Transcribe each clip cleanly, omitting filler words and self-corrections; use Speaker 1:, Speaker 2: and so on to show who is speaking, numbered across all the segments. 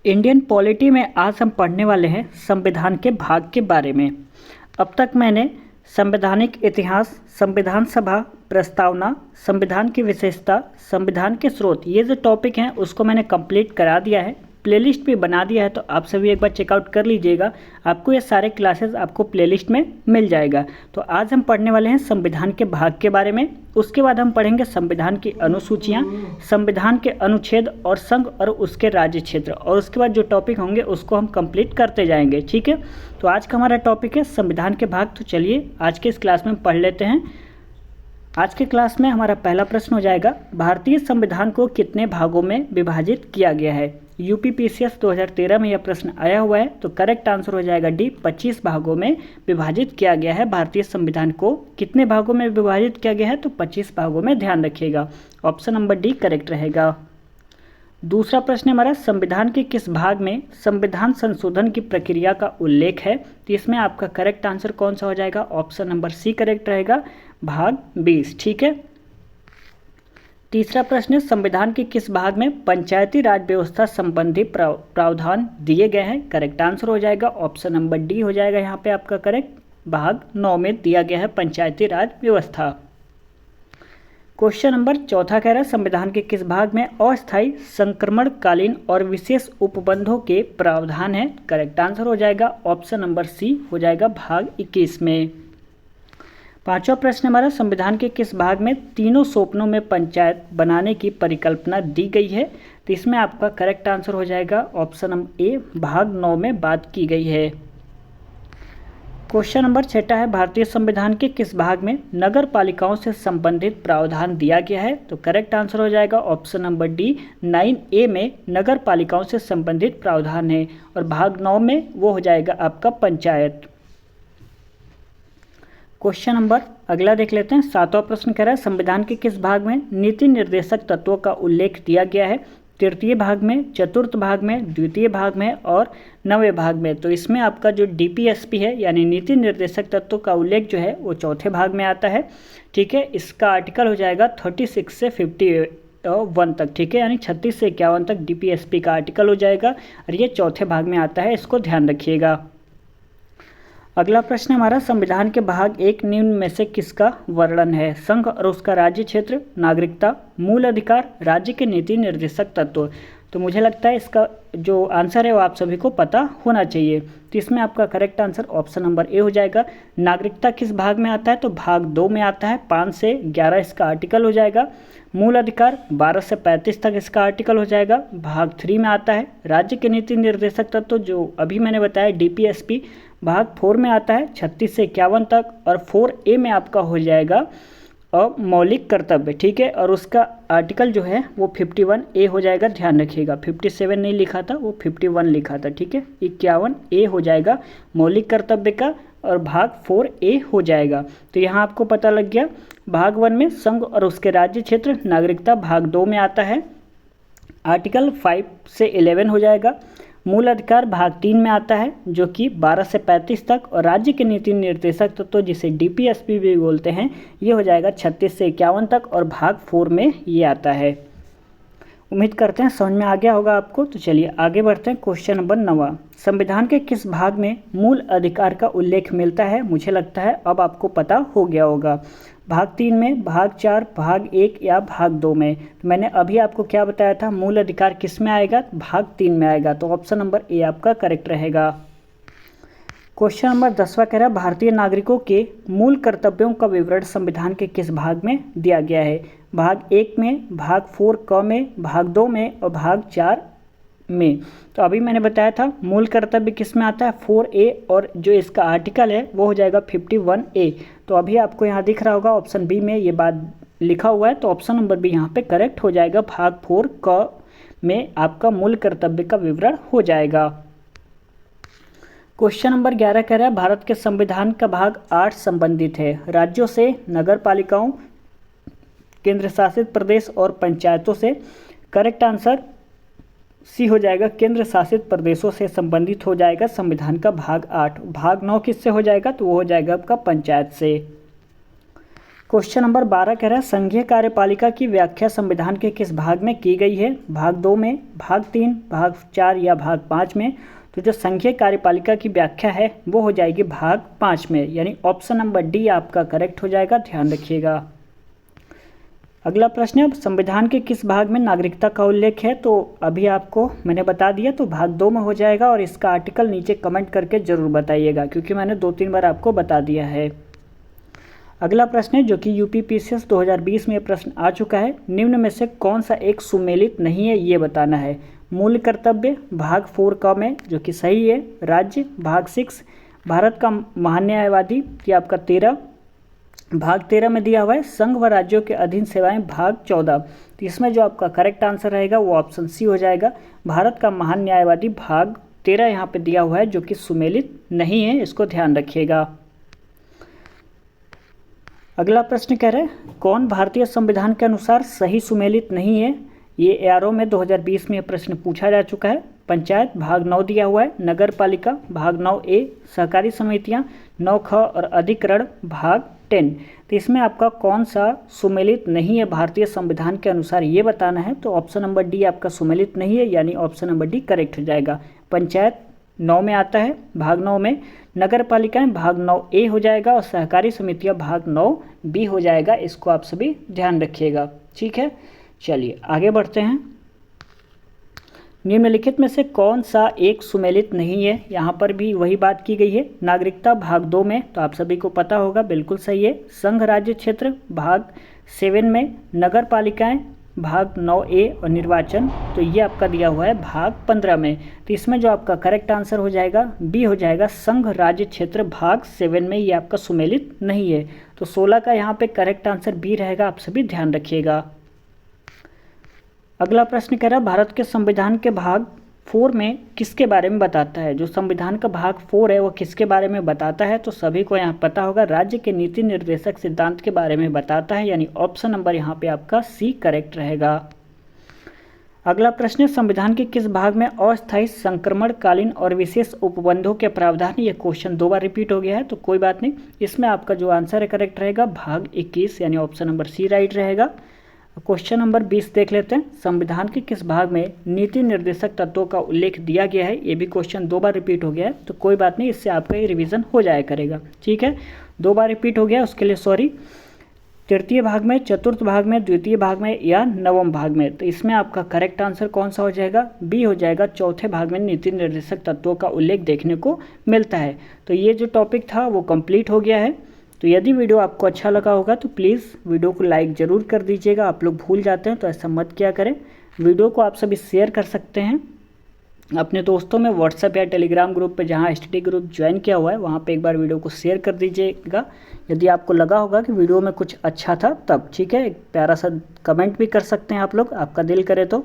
Speaker 1: Indian polity में आज हम पढ़ने वाले हैं संविधान के भाग के बारे में। अब तक मैंने संवैधानिक इतिहास, संविधान सभा, प्रस्तावना, संविधान की विशेषता, संविधान के स्रोत, ये जो टॉपिक हैं उसको मैंने कंप्लीट करा दिया है, प्लेलिस्ट भी बना दिया है। तो आप सभी एक बार चेकआउट कर लीजिएगा, आपको ये सारे क्लासेस आपको प्लेलिस्ट में मिल जाएगा। तो आज हम पढ़ने वाले हैं संविधान के भाग के बारे में। उसके बाद हम पढ़ेंगे संविधान की अनुसूचियाँ, संविधान के अनुच्छेद और संघ और उसके राज्य क्षेत्र, और उसके बाद जो टॉपिक होंगे उसको हम कंप्लीट करते जाएंगे। ठीक है, तो आज का हमारा टॉपिक है संविधान के भाग। तो चलिए आज के इस क्लास में पढ़ लेते हैं। आज के क्लास में हमारा पहला प्रश्न हो जाएगा, भारतीय संविधान को कितने भागों में विभाजित किया गया है। यूपीपीसीएस 2013 में यह प्रश्न आया हुआ है। तो करेक्ट आंसर हो जाएगा डी, 25 भागों में विभाजित किया गया है। भारतीय संविधान को कितने भागों में विभाजित किया गया है, तो 25 भागों में, ध्यान रखिएगा। ऑप्शन नंबर डी करेक्ट रहेगा। दूसरा प्रश्न हमारा, संविधान के किस भाग में संविधान संशोधन की प्रक्रिया का उल्लेख है। तो इसमें आपका करेक्ट आंसर कौन सा हो जाएगा, ऑप्शन नंबर सी करेक्ट रहेगा, भाग 20। ठीक है। तीसरा प्रश्न, संविधान के किस भाग में पंचायती राज व्यवस्था संबंधी प्रावधान दिए गए हैं। करेक्ट आंसर हो जाएगा ऑप्शन नंबर डी हो जाएगा यहाँ पे आपका करेक्ट, भाग 9 में दिया गया है पंचायती राज व्यवस्था। क्वेश्चन नंबर चौथा कह रहा है, संविधान के किस भाग में अस्थायी संक्रमणकालीन और विशेष उपबंधों के प्रावधान है। करेक्ट आंसर हो जाएगा ऑप्शन नंबर सी हो जाएगा, भाग 21 में। पांचवा प्रश्न हमारा, संविधान के किस भाग में तीनों सोपानों में पंचायत बनाने की परिकल्पना दी गई है। तो इसमें आपका करेक्ट आंसर हो जाएगा ऑप्शन नंबर ए, भाग 9 में बात की गई है। क्वेश्चन नंबर 6 है, भारतीय संविधान के किस भाग में नगर पालिकाओं से संबंधित प्रावधान दिया गया है। तो करेक्ट आंसर हो जाएगा ऑप्शन नंबर डी, 9A में नगर पालिकाओं से संबंधित प्रावधान है, और भाग 9 में वो हो जाएगा आपका पंचायत। क्वेश्चन नंबर अगला देख लेते हैं। 7वां प्रश्न कह रहा है, संविधान के किस भाग में नीति निर्देशक तत्वों का उल्लेख दिया गया है। तृतीय भाग में, चतुर्थ भाग में, द्वितीय भाग में और 9वें भाग में। तो इसमें आपका जो डीपीएसपी है यानी नीति निर्देशक तत्वों का उल्लेख जो है वो चौथे भाग में आता है। ठीक है, इसका आर्टिकल हो जाएगा 36 से 51 तक। ठीक है, यानी 36 से 51 तक डीपीएसपी का आर्टिकल हो जाएगा, और ये चौथे भाग में आता है, इसको ध्यान रखिएगा। अगला प्रश्न हमारा, संविधान के भाग 1 निम्न में से किसका वर्णन है। संघ और उसका राज्य क्षेत्र, नागरिकता, मूल अधिकार, राज्य के नीति निर्देशक तत्व। तो मुझे लगता है इसका जो आंसर है वो आप सभी को पता होना चाहिए। तो इसमें आपका correct answer option number A हो जाएगा। नागरिकता किस भाग में आता है, तो भाग 2 में आता है, 5 से 11 इसका आर्टिकल हो जाएगा। मूल अधिकार 12 से 35 तक इसका आर्टिकल हो जाएगा, भाग 3 में आता है। राज्य के नीति निर्देशक तत्व जो अभी मैंने बताया डीपीएसपी, भाग 4 में आता है, 36 से 51 तक, और 4A में आपका हो जाएगा और मौलिक कर्तव्य। ठीक है, और उसका आर्टिकल जो है वो 51A हो जाएगा, ध्यान रखिएगा। 57 नहीं लिखा था, वो 51 लिखा था। ठीक है, 51A हो जाएगा मौलिक कर्तव्य का, और भाग 4A हो जाएगा। तो यहाँ आपको पता लग गया। भाग 1 में संघ और उसके राज्य क्षेत्र, नागरिकता भाग 2 में आता है, आर्टिकल 5 से 11 हो जाएगा। मूल अधिकार भाग 3 में आता है जो कि 12 से 35 तक, और राज्य के नीति निर्देशक तत्व जिसे डीपीएसपी भी बोलते हैं ये हो जाएगा 36 से 51 तक, और भाग 4 में ये आता है। उम्मीद करते हैं समझ में आ गया होगा आपको। तो चलिए आगे बढ़ते हैं। क्वेश्चन नंबर 9, संविधान के किस भाग में मूल अधिकार का उल्लेख मिलता है। मुझे लगता है अब आपको पता हो गया होगा। भाग 3 में, भाग 4, भाग 1 या भाग 2 में। तो मैंने अभी आपको क्या बताया था, मूल अधिकार किस में आएगा, भाग 3 में आएगा। तो ऑप्शन नंबर ए आपका करेक्ट रहेगा। क्वेश्चन नंबर 10वां कह रहा है, भारतीय नागरिकों के मूल कर्तव्यों का विवरण संविधान के किस भाग में दिया गया है। भाग 1 में, भाग 4 क में, भाग 2 में और भाग 4 में। तो अभी मैंने बताया था मूल कर्तव्य किस में आता है, 4A, और जो इसका आर्टिकल है वो हो जाएगा 51A। तो अभी आपको यहाँ दिख रहा होगा ऑप्शन बी में ये बात लिखा हुआ है, तो ऑप्शन नंबर बी यहाँ पे करेक्ट हो जाएगा। भाग 4 क में आपका मूल कर्तव्य का विवरण हो जाएगा। क्वेश्चन नंबर 11 कह रहा है, भारत के संविधान का भाग 8 संबंधित है राज्यों से, नगर पालिकाओं, केंद्र शासित प्रदेश और पंचायतों से। करेक्ट आंसर सी हो जाएगा, केंद्र शासित प्रदेशों से संबंधित हो जाएगा संविधान का भाग 8। भाग 9 किससे हो जाएगा, तो वो हो जाएगा आपका पंचायत से। क्वेश्चन नंबर 12 कह रहा है संघीय कार्यपालिका की व्याख्या संविधान के किस भाग में की गई है? भाग 2 में, भाग 3, भाग 4 या भाग 5 में? तो जो संघीय कार्यपालिका की व्याख्या है वो हो जाएगी भाग 5 में, यानी ऑप्शन नंबर डी आपका करेक्ट हो जाएगा, ध्यान रखिएगा। अगला प्रश्न है संविधान के किस भाग में नागरिकता का उल्लेख है? तो अभी आपको मैंने बता दिया, तो भाग 2 में हो जाएगा। और इसका आर्टिकल नीचे कमेंट करके ज़रूर बताइएगा, क्योंकि मैंने 2-3 बार आपको बता दिया है। अगला प्रश्न है जो कि यूपीपीसीएस 2020 में प्रश्न आ चुका है, निम्न में से कौन सा एक सुमेलित नहीं है ये बताना है। मूल कर्तव्य, भाग 4 का में जो कि सही है, राज्य, भाग 6, भारत का महान्यायवादी ये आपका 13, भाग 13 में दिया हुआ है संघ व राज्यों के अधीन सेवाएं, भाग 14। तो इसमें जो आपका करेक्ट आंसर रहेगा वो ऑप्शन सी हो जाएगा, भारत का महान न्यायवादी भाग 13 यहाँ पे दिया हुआ है जो कि सुमेलित नहीं है, इसको ध्यान रखिएगा। अगला प्रश्न कह रहा है कौन भारतीय संविधान के अनुसार सही सुमेलित नहीं है? ये एआरओ में 2020 में प्रश्न पूछा जा चुका है। पंचायत भाग 9 दिया हुआ है, नगर पालिका भाग 9A, सहकारी समितियां 9ख और अधिकरण भाग 10। तो इसमें आपका कौन सा सुमेलित नहीं है भारतीय संविधान के अनुसार ये बताना है। तो ऑप्शन नंबर डी आपका सुमेलित नहीं है, यानी ऑप्शन नंबर डी करेक्ट हो जाएगा। पंचायत 9 में आता है, भाग 9 में, नगर पालिकाएं भाग 9A हो जाएगा और सहकारी समितियां भाग 9B हो जाएगा। इसको आप सभी ध्यान रखिएगा, ठीक है। चलिए आगे बढ़ते हैं। निम्नलिखित में से कौन सा एक सुमेलित नहीं है? यहाँ पर भी वही बात की गई है। नागरिकता भाग 2 में, तो आप सभी को पता होगा, बिल्कुल सही है। संघ राज्य क्षेत्र भाग 7 में, नगर पालिकाएं भाग 9A और निर्वाचन तो ये आपका दिया हुआ है भाग 15 में। तो इसमें जो आपका करेक्ट आंसर हो जाएगा बी हो जाएगा, संघ राज्य क्षेत्र भाग 7 में ये आपका सुमेलित नहीं है। तो 16 का यहाँ पे करेक्ट आंसर बी रहेगा, आप सभी ध्यान रखिएगा। अगला प्रश्न कह रहा है भारत के संविधान के भाग 4 में किसके बारे में बताता है? जो संविधान का भाग 4 है वो किसके बारे में बताता है? तो सभी को यहाँ पता होगा, राज्य के नीति निर्देशक सिद्धांत के बारे में बताता है, यानी ऑप्शन नंबर यहाँ पे आपका सी करेक्ट रहेगा। अगला प्रश्न है संविधान के किस भाग में अस्थायी संक्रमणकालीन और विशेष उपबंधों के प्रावधान? ये क्वेश्चन 2 बार रिपीट हो गया है, तो कोई बात नहीं। इसमें आपका जो आंसर है करेक्ट रहेगा भाग 21, यानी ऑप्शन नंबर सी राइट रहेगा। क्वेश्चन नंबर 20 देख लेते हैं, संविधान के किस भाग में नीति निर्देशक तत्वों का उल्लेख दिया गया है? ये भी क्वेश्चन 2 बार रिपीट हो गया है, तो कोई बात नहीं, इससे आपका ये रिवीजन हो जाया करेगा, ठीक है। 2 बार रिपीट हो गया, उसके लिए सॉरी। तृतीय भाग में, चतुर्थ भाग में, द्वितीय भाग में या नवम भाग में? तो इसमें आपका करेक्ट आंसर कौन सा हो जाएगा? बी हो जाएगा, चौथे भाग में नीति निर्देशक तत्वों का उल्लेख देखने को मिलता है। तो ये जो टॉपिक था वो कंप्लीट हो गया है। तो यदि वीडियो आपको अच्छा लगा होगा तो प्लीज़ वीडियो को लाइक ज़रूर कर दीजिएगा। आप लोग भूल जाते हैं तो ऐसा मत किया करें। वीडियो को आप सभी शेयर कर सकते हैं अपने दोस्तों में, व्हाट्सएप या टेलीग्राम ग्रुप पे, जहां स्टडी ग्रुप ज्वाइन किया हुआ है वहां पे एक बार वीडियो को शेयर कर दीजिएगा यदि आपको लगा होगा कि वीडियो में कुछ अच्छा था तब, ठीक है। एक प्यारा सा कमेंट भी कर सकते हैं आप लोग, आपका दिल करे तो।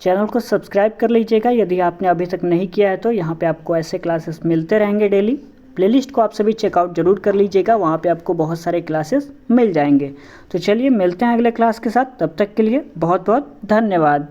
Speaker 1: चैनल को सब्सक्राइब कर लीजिएगा यदि आपने अभी तक नहीं किया है, तो यहाँ पर आपको ऐसे क्लासेस मिलते रहेंगे डेली। प्लेलिस्ट को आप सभी चेकआउट जरूर कर लीजिएगा, वहाँ पे आपको बहुत सारे क्लासेस मिल जाएंगे। तो चलिए मिलते हैं अगले क्लास के साथ, तब तक के लिए बहुत बहुत धन्यवाद।